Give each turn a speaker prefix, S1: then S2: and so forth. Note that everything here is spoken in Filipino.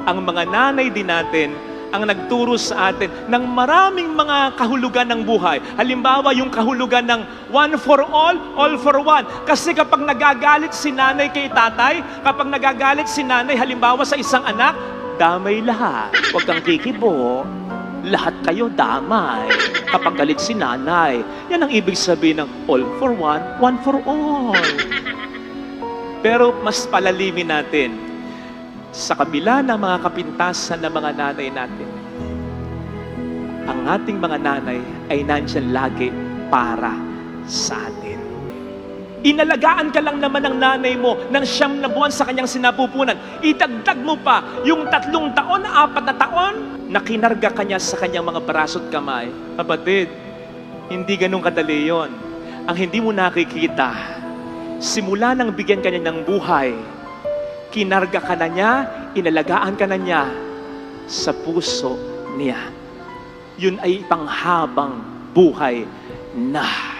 S1: ang mga nanay din natin ang nagturo sa atin ng maraming mga kahulugan ng buhay. Halimbawa, yung kahulugan ng one for all for one. Kasi kapag nagagalit si nanay kay tatay, kapag nagagalit si nanay, halimbawa sa isang anak, damay lahat. Huwag kang kikibo. Lahat kayo damay. Kapag galit si nanay, yan ang ibig sabihin ng all for one for all. Pero mas palalimin natin, sa kabila ng mga kapintasan ng mga nanay natin, ang ating mga nanay ay nandyan lagi para sa atin. Inalagaan ka lang naman ng nanay mo ng 9 na buwan sa kanyang sinapupunan. Idagdag mo pa yung 3 taon, 4 na taon na kinarga kanya sa kanyang mga braso at kamay. Kapatid, hindi ganun kadali yon. Ang hindi mo nakikita, simula nang bigyan kanya ng buhay, kinarga ka na niya, inalagaan ka na niya sa puso niya. Yun ay panghabang buhay na.